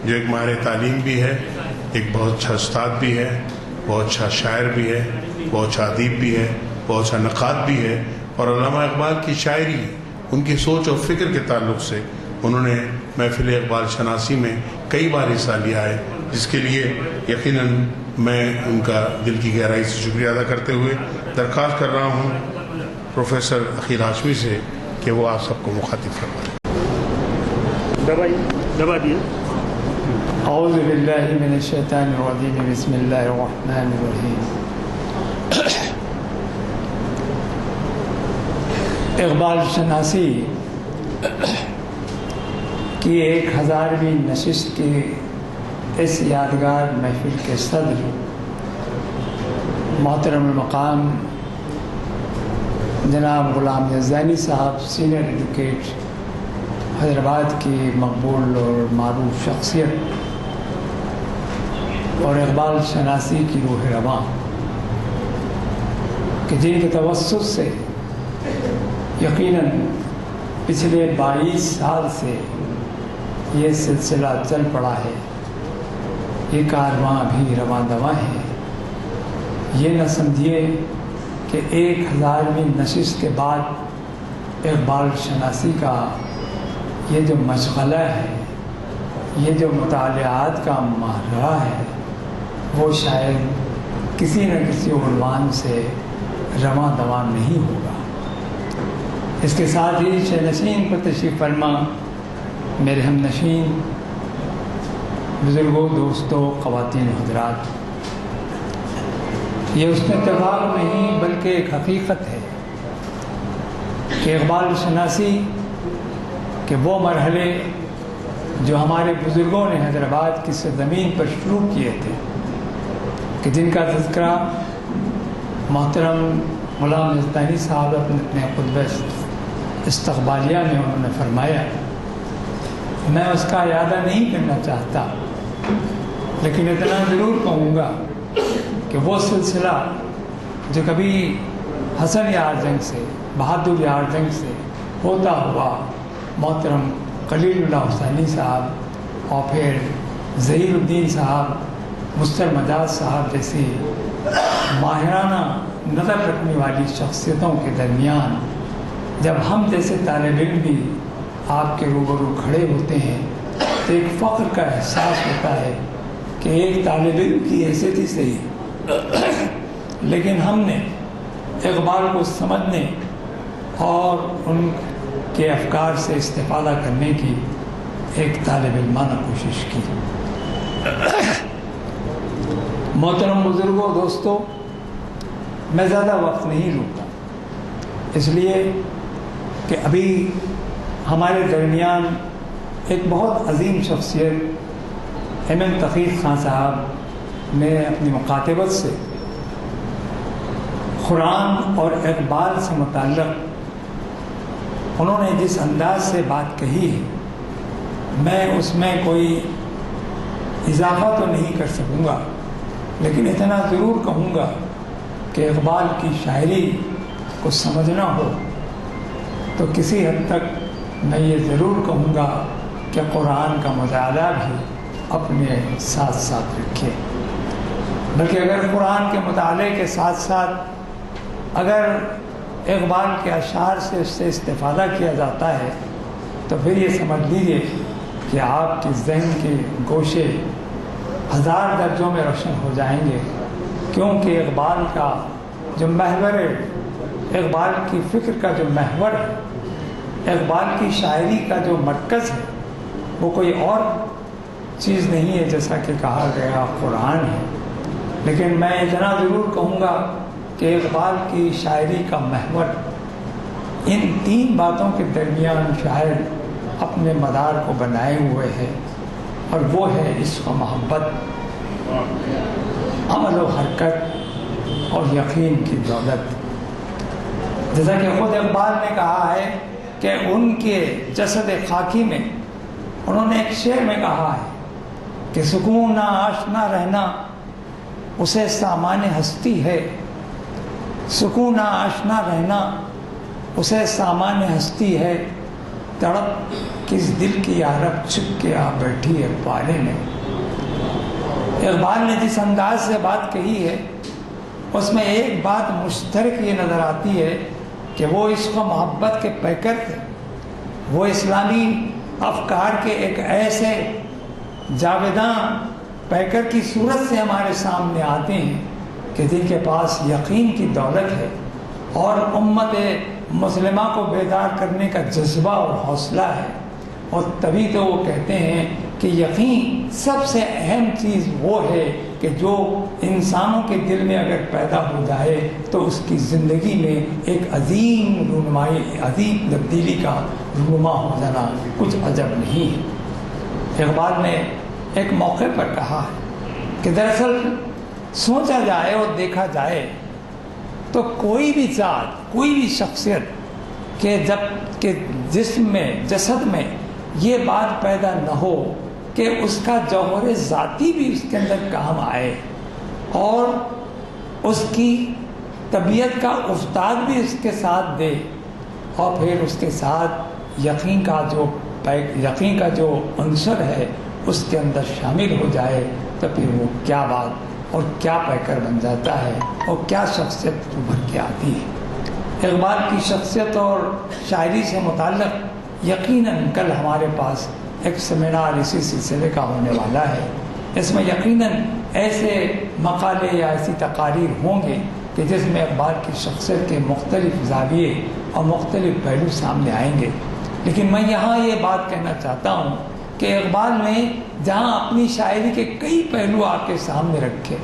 جو ایک ماہر تعلیم بھی ہے، ایک بہت اچھا استاد بھی ہے، بہت اچھا شاعر بھی ہے، بہت اچھا ادیب بھی ہے، بہت اچھا نقاد بھی ہے. اور علامہ اقبال کی شاعری، ان کی سوچ اور فکر کے تعلق سے انہوں نے محفل اقبال شناسی میں کئی بار حصہ لیا ہے، جس کے لیے یقیناً میں ان کا دل کی گہرائی سے شکریہ ادا کرتے ہوئے درخواست کر رہا ہوں پروفیسر عقیل ہاشمی سے کہ وہ آپ سب کو مخاطب فرمائیں. دبا دیے. اعوذ باللہ من الشیطان الرجیم بسم اللہ الرحمن الرحیم. اقبال شناسی کی 1000ویں نشست کی اس یادگار محفل کے صدر محترم المقام جناب غلام یزدانی صاحب، سینئر ایڈوکیٹ، حیدرآباد کی مقبول اور معروف شخصیت اور اقبال شناسی کی روح رواں، کہ جن کے توسط سے یقیناً پچھلے 22 سال سے یہ سلسلہ چل پڑا ہے. یہ کارواں بھی رواں دواں ہے. یہ نہ سمجھیے کہ 1000ویں نشست کے بعد اقبال شناسی کا یہ جو مشغلہ ہے، یہ جو مطالعات کا ماہرہ ہے، وہ شاید کسی نہ کسی عنوان سے رواں دواں نہیں ہوگا. اس کے ساتھ ہی شہ نشین پر تشریف فرما میرے ہم نشین بزرگوں، دوستوں، خواتین و حضرات، یہ اس میں اتفاق نہیں بلکہ ایک حقیقت ہے کہ اقبال شناسی کے وہ مرحلے جو ہمارے بزرگوں نے حیدرآباد کی سرزمین پر شروع کیے تھے، کہ جن کا تذکرہ محترم غلام ملتانی صاحب اپنے خطبہ استقبالیہ میں انہوں نے فرمایا، میں اس کا اعادہ نہیں کرنا چاہتا، لیکن اتنا ضرور کہوں گا کہ وہ سلسلہ جو کبھی حسن یار جنگ سے، بہادر یار جنگ سے ہوتا ہوا محترم خلیل اللہ حسینی صاحب اور پھر ظہیر الدین صاحب، مستر مجاز صاحب جیسی ماہرانہ نظر رکھنے والی شخصیتوں کے درمیان جب ہم جیسے طالب علم بھی آپ کے روبرو کھڑے ہوتے ہیں تو ایک فخر کا احساس ہوتا ہے کہ ایک طالب علم کی حیثیت ہی صحیح، لیکن ہم نے اقبال کو سمجھنے اور ان کے افکار سے استفادہ کرنے کی ایک طالب علمانہ کوشش کی۔ محترم بزرگوں، دوستوں، میں زیادہ وقت نہیں لوں گا، اس لیے کہ ابھی ہمارے درمیان ایک بہت عظیم شخصیت ایم تقی خان صاحب نے اپنی مخاطبت سے قرآن اور اقبال سے متعلق انہوں نے جس انداز سے بات کہی ہے، میں اس میں کوئی اضافہ تو نہیں کر سکوں گا، لیکن اتنا ضرور کہوں گا کہ اقبال کی شاعری کو سمجھنا ہو تو کسی حد تک میں یہ ضرور کہوں گا کہ قرآن کا مطالعہ بھی اپنے ساتھ ساتھ رکھے، بلکہ اگر قرآن کے مطالعے کے ساتھ ساتھ اگر اقبال کے اشعار سے اس سے استفادہ کیا جاتا ہے تو پھر یہ سمجھ لیجیے کہ آپ کے ذہن کے گوشے ہزار درجوں میں روشن ہو جائیں گے، کیونکہ اقبال کا جو محور ہے، اقبال کی فکر کا جو محور ہے، اقبال کی شاعری کا جو مرکز ہے، وہ کوئی اور چیز نہیں ہے جیسا کہ کہا گیا قرآن ہے۔ لیکن میں اتنا ضرور کہوں گا کہ اقبال کی شاعری کا محور ان تین باتوں کے درمیان شاعر اپنے مدار کو بنائے ہوئے ہے، اور وہ ہے عشق و محبت، عمل و حرکت اور یقین کی دولت۔ جیسا کہ خود اقبال نے کہا ہے کہ ان کے جسد خاکی میں انہوں نے ایک شعر میں کہا ہے کہ سکون آشنا رہنا اسے سامان ہستی ہے، سکون آشنا رہنا اسے سامان ہستی ہے، تڑپ کس دل کی عرب چھپ کے آ بیٹھی ہے پالے میں۔ اقبال نے جس انداز سے بات کہی ہے اس میں ایک بات مشترک یہ نظر آتی ہے کہ وہ عشق و محبت کے پیکر تھے، وہ اسلامی افکار کے ایک ایسے جاویداں پیکر کی صورت سے ہمارے سامنے آتے ہیں کہ جن کے پاس یقین کی دولت ہے اور امت مسلمہ کو بیدار کرنے کا جذبہ اور حوصلہ ہے، اور تبھی تو وہ کہتے ہیں کہ یقین سب سے اہم چیز وہ ہے کہ جو انسانوں کے دل میں اگر پیدا ہو جائے تو اس کی زندگی میں ایک عظیم رونمائی، عظیم تبدیلی کا رونما ہو جانا کچھ عجب نہیں ہے۔ اقبال نے ایک موقع پر کہا ہے کہ دراصل سوچا جائے اور دیکھا جائے تو کوئی بھی ذات، کوئی بھی شخصیت کہ جب کہ جسم میں، جسد میں یہ بات پیدا نہ ہو کہ اس کا جوہر ذاتی بھی اس کے اندر کام آئے اور اس کی طبیعت کا افتاد بھی اس کے ساتھ دے، اور پھر اس کے ساتھ یقین کا جو عنصر ہے اس کے اندر شامل ہو جائے، تو پھر وہ کیا بات اور کیا پیکر بن جاتا ہے اور کیا شخصیت ابھر کے آتی ہے۔ اقبال کی شخصیت اور شاعری سے متعلق یقیناً کل ہمارے پاس ایک سیمینار اسی سلسلے کا ہونے والا ہے، اس میں یقیناً ایسے مقالے یا ایسی تقاریر ہوں گے کہ جس میں اقبال کی شخصیت کے مختلف زاویے اور مختلف پہلو سامنے آئیں گے۔ لیکن میں یہاں یہ بات کہنا چاہتا ہوں کہ اقبال نے جہاں اپنی شاعری کے کئی پہلو آپ کے سامنے رکھے،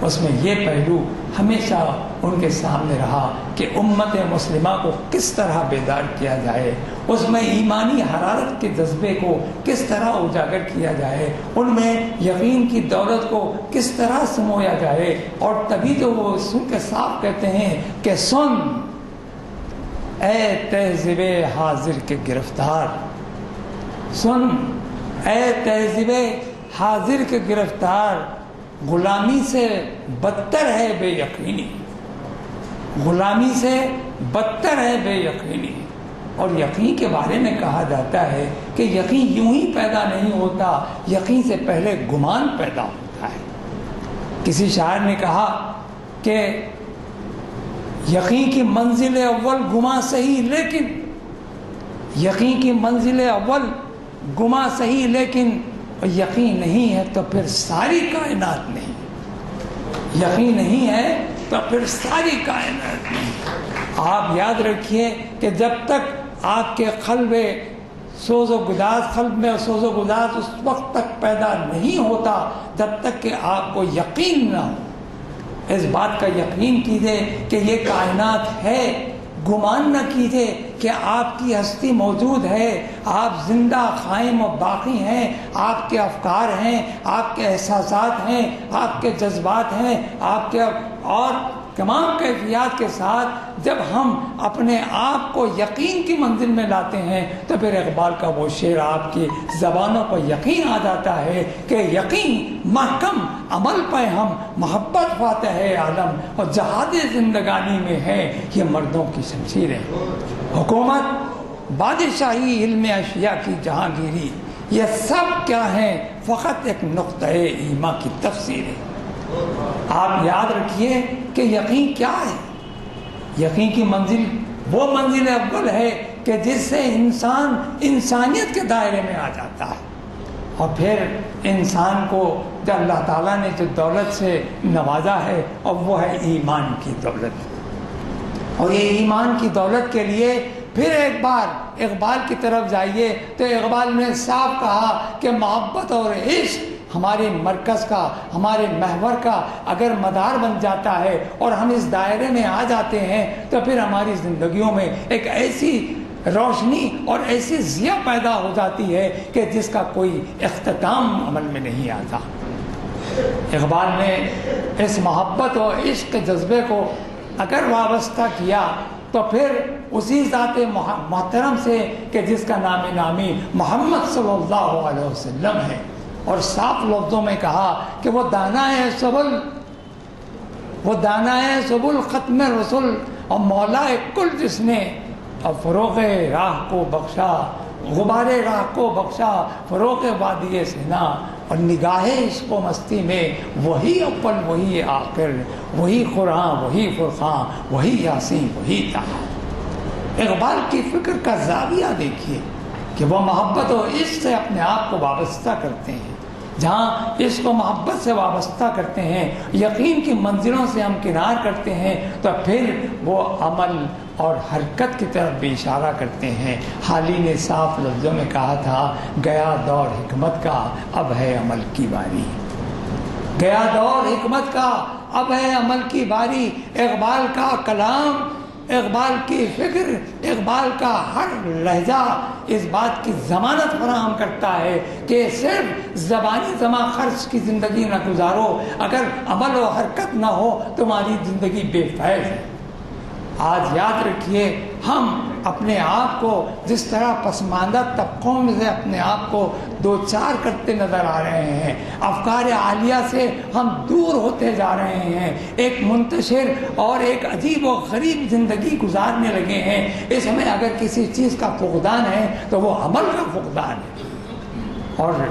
اس میں یہ پہلو ہمیشہ ان کے سامنے رہا کہ امت مسلمہ کو کس طرح بیدار کیا جائے، اس میں ایمانی حرارت کے جذبے کو کس طرح اجاگر کیا جائے، ان میں یقین کی دولت کو کس طرح سمویا جائے. اور تبھی تو وہ سن کے صاف کہتے ہیں کہ سن اے تہذیب حاضر کے گرفتار، سن اے تہذیب حاضر کے گرفتار، غلامی سے بدتر ہے بے یقینی، غلامی سے بدتر ہے بے یقینی. اور یقین کے بارے میں کہا جاتا ہے کہ یقین یوں ہی پیدا نہیں ہوتا، یقین سے پہلے گمان پیدا ہوتا ہے. کسی شاعر نے کہا کہ یقین کی منزل اول گمان صحیح لیکن، یقین کی منزل اول گمان صحیح لیکن یقین نہیں ہے تو پھر ساری کائنات نہیں، یقین نہیں ہے تو پھر ساری کائنات نہیں. آپ یاد رکھیے کہ جب تک آپ کے قلب سوز و گداز، قلب میں سوز و گداز اس وقت تک پیدا نہیں ہوتا جب تک کہ آپ کو یقین نہ ہو، اس بات کا یقین کیجیے کہ یہ کائنات ہے، گمان نہ کیجیے کہ آپ کی ہستی موجود ہے، آپ زندہ قائم و باقی ہیں، آپ کے افکار ہیں، آپ کے احساسات ہیں، آپ کے جذبات ہیں، آپ کے اور تمام کیفیات کے ساتھ جب ہم اپنے آپ کو یقین کی منزل میں لاتے ہیں تو پھر اقبال کا وہ شعر آپ کی زبانوں پر یقین آ جاتا ہے کہ یقین محکم عمل پہ ہم، محبت فاتح عالم اور جہاد زندگانی میں ہے یہ مردوں کی شمشیریں. حکومت، بادشاہی، علم اشیاء کی جہانگیری، یہ سب کیا ہیں؟ فقط ایک نقطۂ ایما کی تفسیر ہے. آپ یاد رکھیے کہ یقین کیا ہے؟ یقین کی منزل وہ منزل اول ہے کہ جس سے انسان انسانیت کے دائرے میں آ جاتا ہے. اور پھر انسان کو جو اللہ تعالیٰ نے جو دولت سے نوازا ہے اور وہ ہے ایمان کی دولت. اور یہ ایمان کی دولت کے لیے پھر ایک بار اقبال کی طرف جائیے تو اقبال نے صاف کہا کہ محبت اور عشق ہمارے مرکز کا، ہمارے محور کا اگر مدار بن جاتا ہے اور ہم اس دائرے میں آ جاتے ہیں تو پھر ہماری زندگیوں میں ایک ایسی روشنی اور ایسی ضیاء پیدا ہو جاتی ہے کہ جس کا کوئی اختتام عمل میں نہیں آتا. اقبال نے اس محبت اور عشق کے جذبے کو اگر وابستہ کیا تو پھر اسی ذات محترم سے کہ جس کا نام نامی محمد صلی اللہ علیہ وسلم ہے، اور صاف لفظوں میں کہا کہ وہ دانا ہے سبل، وہ دانا ہے سبل ختم رسول اور مولا کل جس نے اور فروغ راہ کو بخشا، غبار راہ کو بخشا، فروغ وادی سینا اور نگاہ عشق و مستی میں وہی اول وہی آخر، وہی قرآن وہی فرقان وہی یاسین وہی طہا. اقبال کی فکر کا زاویہ دیکھیے کہ وہ محبت و عشق سے اپنے آپ کو وابستہ کرتے ہیں. جہاں عشق و محبت سے وابستہ کرتے ہیں، یقین کی منزلوں سے ہم کنار کرتے ہیں تو پھر وہ عمل اور حرکت کی طرف بھی اشارہ کرتے ہیں. حالی نے صاف لفظوں میں کہا تھا گیا دور حکمت کا اب ہے عمل کی باری، گیا دور حکمت کا اب ہے عمل کی باری. اقبال کا کلام، اقبال کی فکر، اقبال کا ہر لہجہ اس بات کی ضمانت فراہم کرتا ہے کہ صرف زبانی زماں خرچ کی زندگی نہ گزارو، اگر عمل و حرکت نہ ہو تمہاری زندگی بے فیض ہے. آج یاد رکھیے ہم اپنے آپ کو جس طرح پسماندہ طبقوں میں سے اپنے آپ کو دو چار کرتے نظر آ رہے ہیں، افکار عالیہ سے ہم دور ہوتے جا رہے ہیں، ایک منتشر اور ایک عجیب و غریب زندگی گزارنے لگے ہیں. اس میں اگر کسی چیز کا فقدان ہے تو وہ عمل کا فقدان ہے. اور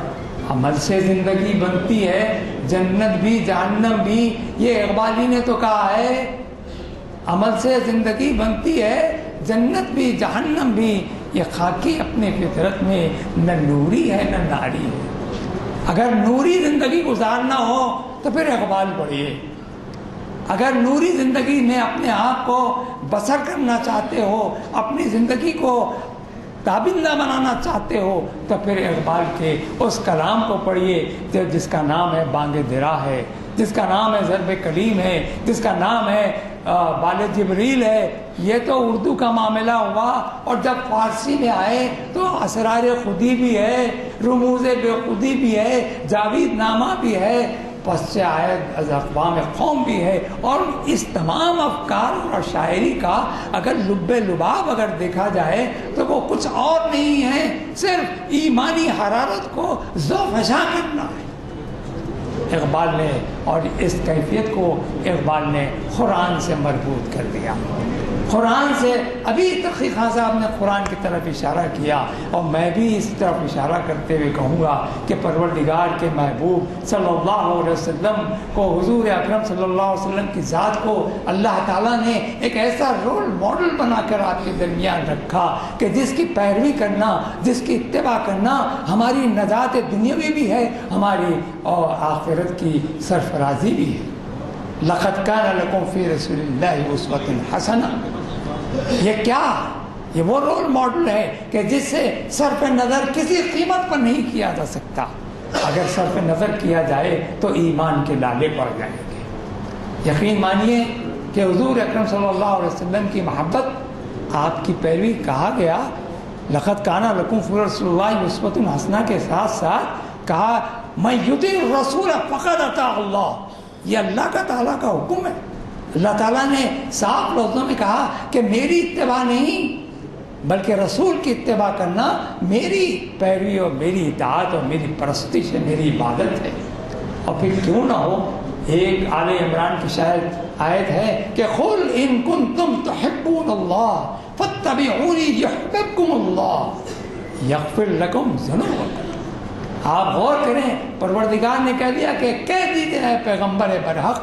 عمل سے زندگی بنتی ہے جنت بھی جہنم بھی. یہ اقبالی نے تو کہا ہے عمل سے زندگی بنتی ہے جنت بھی جہنم بھی. یہ خاکی اپنے فطرت میں نہ نوری ہے نہ ناری ہے. اگر نوری زندگی گزارنا ہو تو پھر اقبال پڑھیے. اگر نوری زندگی میں اپنے آپ کو بسر کرنا چاہتے ہو، اپنی زندگی کو تابندہ بنانا چاہتے ہو تو پھر اقبال کے اس کلام کو پڑھیے جس کا نام ہے بانگ درا ہے. جس کا نام ہے ضرب کلیم ہے، جس کا نام ہے بال جبریل ہے، یہ تو اردو کا معاملہ ہوا، اور جب فارسی میں آئے تو اسرار خودی بھی ہے، رموز بے خودی بھی ہے، جاوید نامہ بھی ہے، پس آیت از اقوام قوم بھی ہے، اور اس تمام افکار اور شاعری کا اگر لب لباب اگر دیکھا جائے تو وہ کچھ اور نہیں ہے، صرف ایمانی حرارت کو ذوفزا کرنا ہے اقبال نے، اور اس کیفیت کو اقبال نے قرآن سے مربوط کر دیا۔ قرآن سے ابھی تقی خان صاحب نے قرآن کی طرف اشارہ کیا، اور میں بھی اس طرف اشارہ کرتے ہوئے کہوں گا کہ پروردگار کے محبوب صلی اللہ علیہ وسلم کو، حضور اکرم صلی اللہ علیہ وسلم کی ذات کو اللہ تعالیٰ نے ایک ایسا رول ماڈل بنا کر آپ کے درمیان رکھا کہ جس کی پیروی کرنا، جس کی اتباع کرنا ہماری نجات دنیاوی بھی ہے، ہماری اور آخرت کی سرفرازی بھی ہے۔ لَقَدْ كَانَ لَكُمْ فِي رَسُولِ اللَّهِ أُسْوَةٌ حَسَنَةٌ، یہ کیا؟ یہ وہ رول ماڈل ہے کہ جس سے صرف نظر کسی قیمت پر نہیں کیا جا سکتا، اگر صرف نظر کیا جائے تو ایمان کے لالے پڑ جائیں گے۔ یقین مانیے کہ حضور اکرم صلی اللہ علیہ وسلم کی محبت، آپ کی پیروی کہا گیا لَقَدْ كَانَ لَكُمْ فِي رَسُولِ اللَّهِ أُسْوَةٌ حَسَنَةٌ کے ساتھ ساتھ کہا مَن يُطِعِ الرَّسُولَ فَقَدْ أَطَاعَ اللَّهَ، یہ اللہ کا تعالیٰ کا حکم ہے۔ اللہ تعالیٰ نے صاف لفظوں میں کہا کہ میری اتباع نہیں بلکہ رسول کی اتباع کرنا میری پیروی اور میری اطاعت اور میری پرستش ہے، میری عبادت ہے۔ اور پھر کیوں نہ ہو، ایک آل عمران کی شاید آیت ہے کہ قُلْ إِن كُنتُمْ تُحِبُّونَ اللَّهَ فَاتَّبِعُونِي يُحْبِبْكُمُ اللَّهُ يَغْفِرْ لَكُمْ ذُنُوبَكُمْ۔ آپ غور کریں، پروردگار نے کہہ دیا کہ کہہ دیجئے اے پیغمبر برحق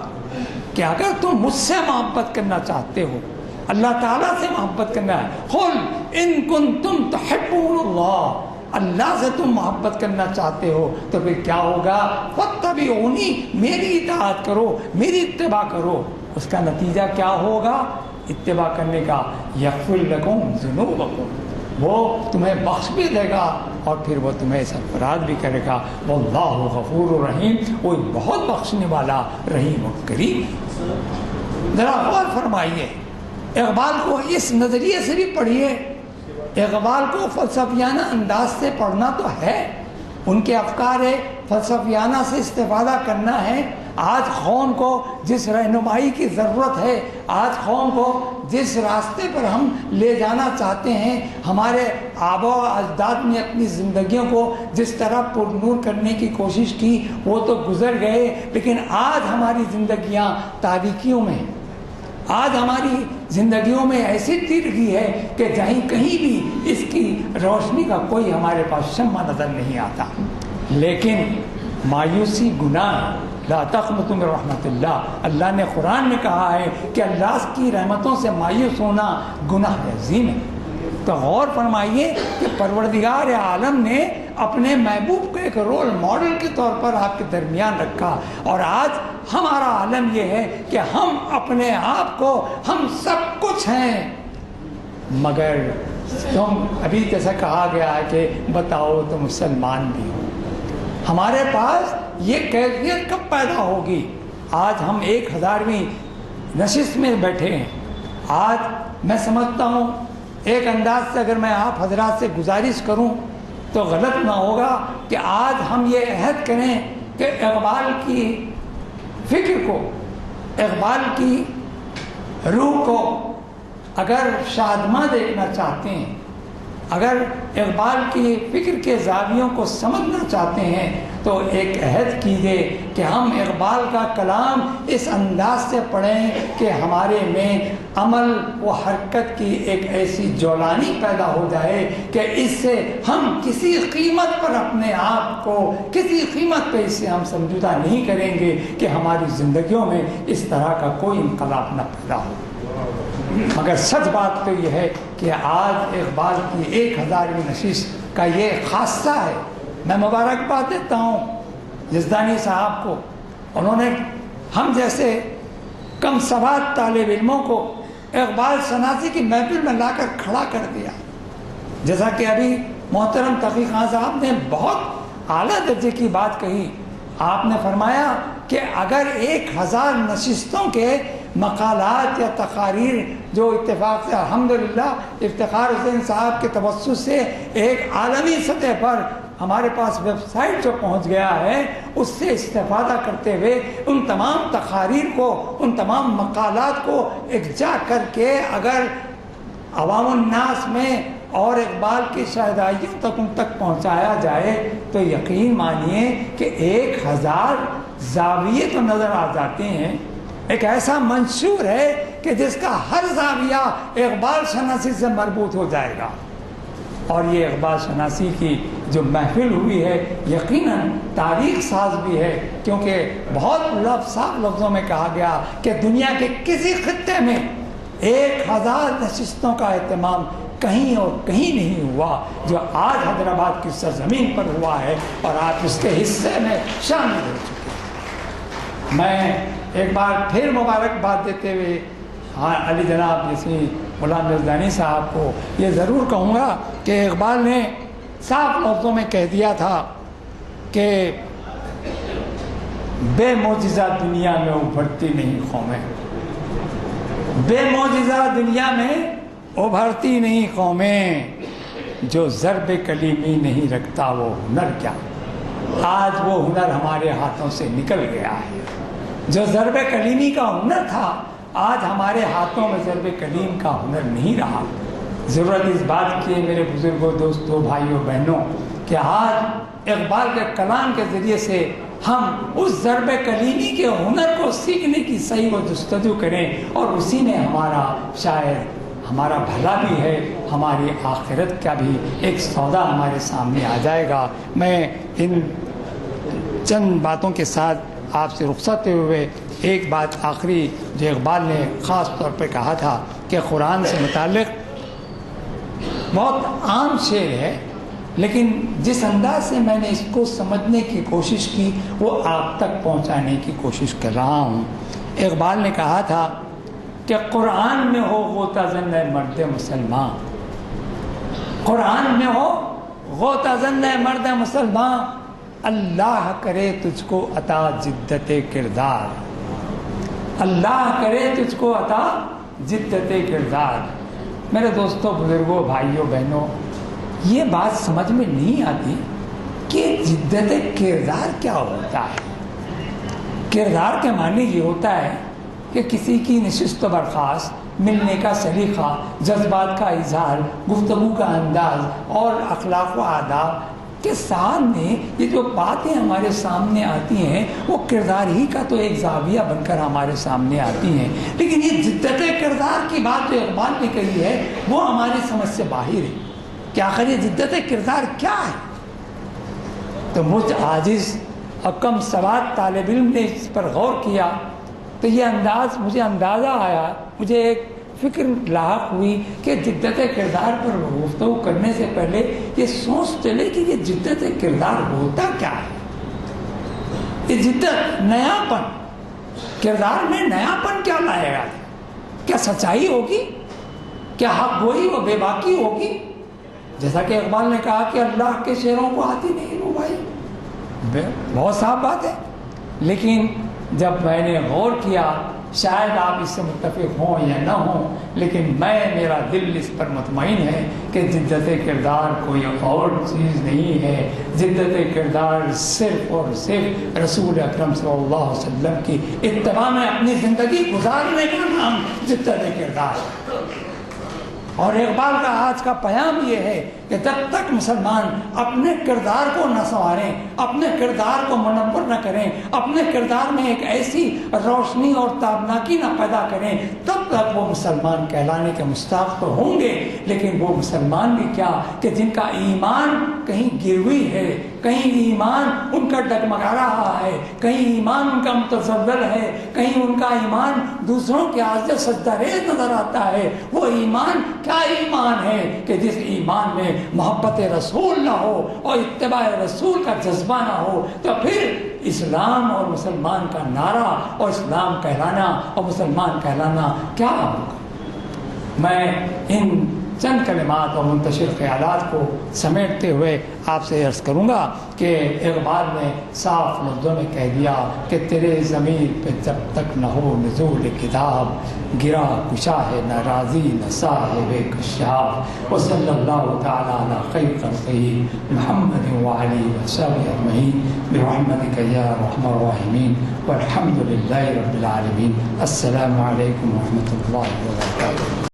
کہ اگر تم مجھ سے محبت کرنا چاہتے ہو، اللہ تعالیٰ سے محبت کرنا ہے، قُلْ إِن كُنتُمْ تُحِبُّونَ اللَّهَ، اللہ سے تم محبت کرنا چاہتے ہو تو پھر کیا ہوگا؟ فَاتَّبِعُونِی، میری اطاعت کرو، میری اتباع کرو۔ اس کا نتیجہ کیا ہوگا اتباع کرنے کا؟ یغفر لکم ذنوبکم، وہ تمہیں بخش بھی دے گا اور پھر وہ تمہیں سرفراز بھی کرے گا۔ واللہ غفور الرحیم، وہ بہت بخشنے والا رحیم و کریم۔ ذرا غور فرمائیے، اقبال کو اس نظریے سے بھی پڑھیے، اقبال کو فلسفیانہ انداز سے پڑھنا تو ہے، ان کے افکار فلسفیانہ سے استفادہ کرنا ہے۔ آج قوم کو جس رہنمائی کی ضرورت ہے، آج قوم کو جس راستے پر ہم لے جانا چاہتے ہیں، ہمارے آباء و اجداد نے اپنی زندگیوں کو جس طرح پرنور کرنے کی کوشش کی وہ تو گزر گئے، لیکن آج ہماری زندگیاں تاریکیوں میں ہیں۔ آج ہماری زندگیوں میں ایسی تیرگی ہے کہ کہیں بھی اس کی روشنی کا کوئی ہمارے پاس شمع نظر نہیں آتا۔ لیکن مایوسی گناہ، لا تقنطوا من رحمت اللہ، اللہ نے قرآن میں کہا ہے کہ اللہ کی رحمتوں سے مایوس ہونا گناہ عظیم ہے۔ تو غور فرمائیے کہ پروردگار عالم نے اپنے محبوب کو ایک رول ماڈل کے طور پر آپ کے درمیان رکھا، اور آج ہمارا عالم یہ ہے کہ ہم اپنے آپ کو ہم سب کچھ ہیں، مگر تم ابھی جیسا کہا گیا ہے کہ بتاؤ تم مسلمان بھی ہو۔ ہمارے پاس یہ کیفیت کب پیدا ہوگی؟ آج ہم 1000ویں نشست میں بیٹھے ہیں۔ آج میں سمجھتا ہوں ایک انداز سے اگر میں آپ حضرات سے گزارش کروں تو غلط نہ ہوگا کہ آج ہم یہ عہد کریں کہ اقبال کی فکر کو، اقبال کی روح کو اگر شادماں دیکھنا چاہتے ہیں، اگر اقبال کی فکر کے زاویوں کو سمجھنا چاہتے ہیں تو ایک عہد کیجیے کہ ہم اقبال کا کلام اس انداز سے پڑھیں کہ ہمارے میں عمل و حرکت کی ایک ایسی جولانی پیدا ہو جائے کہ اس سے ہم کسی قیمت پر اپنے آپ کو، کسی قیمت پہ اس سے ہم سمجھوتا نہیں کریں گے کہ ہماری زندگیوں میں اس طرح کا کوئی انقلاب نہ پیدا ہو۔ مگر سچ بات تو یہ ہے کہ آج اقبال کی 1000ویں نشست کا یہ خاصہ ہے۔ میں مبارکباد دیتا ہوں یزدانی صاحب کو، انہوں نے ہم جیسے کم سواد طالب علموں کو اقبال شناسی کی محفل میں لا کر کھڑا کر دیا۔ جیسا کہ ابھی محترم تقی خان صاحب نے بہت اعلیٰ درجے کی بات کہی، آپ نے فرمایا کہ اگر 1000 نشستوں کے مقالات یا تقاریر جو اتفاق سے الحمدللہ افتخار حسین صاحب کے توسط سے ایک عالمی سطح پر ہمارے پاس ویب سائٹ جو پہنچ گیا ہے، اس سے استفادہ کرتے ہوئے ان تمام تقاریر کو، ان تمام مقالات کو یکجا کر کے اگر عوام الناس میں اور اقبال کی شہدائیوں تک ان تک پہنچایا جائے تو یقین مانیے کہ 1000 زاویے تو نظر آ جاتے ہیں۔ ایک ایسا منشور ہے کہ جس کا ہر زاویہ اقبال شناسی سے مربوط ہو جائے گا، اور یہ اقبال شناسی کی جو محفل ہوئی ہے یقیناً تاریخ ساز بھی ہے، کیونکہ بہت صاف لفظوں میں کہا گیا کہ دنیا کے کسی خطے میں 1000 نشستوں کا اہتمام کہیں اور کہیں نہیں ہوا جو آج حیدرآباد کی سرزمین پر ہوا ہے، اور آپ اس کے حصے میں شامل ہو چکے ہیں۔ میں ایک بار پھر مبارکباد دیتے ہوئے علی جناب جیسی غلام یزدانی صاحب کو یہ ضرور کہوں گا کہ اقبال نے صاف لفظوں میں کہہ دیا تھا کہ بے معجزہ دنیا میں ابھرتی نہیں قومیں، بے معجزہ دنیا میں ابھرتی نہیں قومیں، جو ضرب کلیمی نہیں رکھتا وہ ہنر کیا۔ آج وہ ہنر ہمارے ہاتھوں سے نکل گیا ہے، جو ضرب کلیمی کا ہنر تھا آج ہمارے ہاتھوں میں ضرب کلیم کا ہنر نہیں رہا۔ ضرورت اس بات کی ہے میرے بزرگوں، دوستوں، بھائیوں، بہنوں، کہ آج اقبال کے کلام کے ذریعے سے ہم اس ضرب کلیمی کے ہنر کو سیکھنے کی صحیح و جستجو کریں، اور اسی میں ہمارا شاید ہمارا بھلا بھی ہے، ہماری آخرت کا بھی ایک سودا ہمارے سامنے آ جائے گا۔ میں ان چند باتوں کے ساتھ آپ سے رخصت ہوئے ایک بات آخری جو اقبال نے خاص طور پہ کہا تھا کہ قرآن سے متعلق بہت عام شعر ہے، لیکن جس انداز سے میں نے اس کو سمجھنے کی کوشش کی وہ آپ تک پہنچانے کی کوشش کر رہا ہوں۔ اقبال نے کہا تھا کہ قرآن میں ہو غوطہ زن مرد مسلمان، قرآن میں ہو غوطہ زن مرد مسلمان، اللہ کرے تجھ کو عطا جدت کردار، اللہ کرے تجھ کو عطا جدت کردار۔ میرے دوستوں، بزرگوں، بھائیوں، بہنوں، یہ بات سمجھ میں نہیں آتی کہ جدت کردار کیا ہوتا ہے۔ کردار کے معنی یہ ہوتا ہے کہ کسی کی نشست و برخاست، ملنے کا سلیقہ، جذبات کا اظہار، گفتگو کا انداز اور اخلاق و آداب کے سامنے یہ جو باتیں ہمارے سامنے آتی ہیں وہ کردار ہی کا تو ایک زاویہ بن کر ہمارے سامنے آتی ہیں، لیکن یہ جدت کردار کی بات جو اقبال نے کہی ہے وہ ہماری سمجھ سے باہر ہے کہ آخر یہ جدت کردار کیا ہے۔ تو مجھ عاجز اور کم سواد طالب علم نے اس پر غور کیا تو یہ مجھے اندازہ آیا، مجھے ایک فکر لاحق ہوئی کہ جدت کردار پر گفتگو کرنے سے پہلے یہ سوچ چلے کہ یہ جدت کردار ہوتا کیا ہے۔ یہ جدت، نیا پن، کردار میں نیا پن کیا لائے گا؟ کیا سچائی ہوگی؟ کیا حق گوئی و بے باکی ہوگی؟ جیسا کہ اقبال نے کہا کہ اللہ کے شعروں کو آتی نہیں رو بھائی، بہت صاف بات ہے، لیکن جب میں نے غور کیا، شاید آپ اس سے متفق ہوں یا نہ ہوں، لیکن میرا دل اس پر مطمئن ہے کہ جدت کردار کوئی اور چیز نہیں ہے۔ جدت کردار صرف اور صرف رسول اکرم صلی اللہ علیہ وسلم کی اتباع میں اپنی زندگی گزارنے کا نام جدت کردار ہے۔ اور اقبال کا آج کا پیام یہ ہے کہ جب تک مسلمان اپنے کردار کو نہ سنواریں، اپنے کردار کو منور نہ کریں، اپنے کردار میں ایک ایسی روشنی اور تابناکی نہ پیدا کریں، تب تک وہ مسلمان کہلانے کے مستحق تو ہوں گے، لیکن وہ مسلمان بھی کیا کہ جن کا ایمان کہیں گروی ہے، کہیں ایمان ان کا ڈگمگا رہا ہے، کہیں ایمان ان کا متزلزل ہے، کہیں ان کا ایمان دوسروں کے آگے سجدہ ریز نظر آتا ہے، وہ ایمان کیا ایمان ہے کہ جس ایمان میں محبت رسول نہ ہو اور اتباع رسول کا جذبہ نہ ہو، تو پھر اسلام اور مسلمان کا نعرہ اور اسلام کہلانا اور مسلمان کہلانا کیا ہوگا۔ میں ان چند کلمات اور منتشر خیالات کو سمیٹتے ہوئے آپ سے عرض کروں گا کہ اقبال نے صاف لفظوں میں کہہ دیا کہ تیرے ضمیر پہ جب تک نہ ہو نزول کتاب، گرا کشا ہے نہ راضی نہ صاحب کشاف، وصلی اللہ تعالیٰ علی خیر خلقہ محمد وعلی وصحبہ اجمعین برحمتک یا ارحم الراحمین والحمد للہ رب العالمین۔ السلام علیکم ورحمۃ اللہ وبرکاتہ۔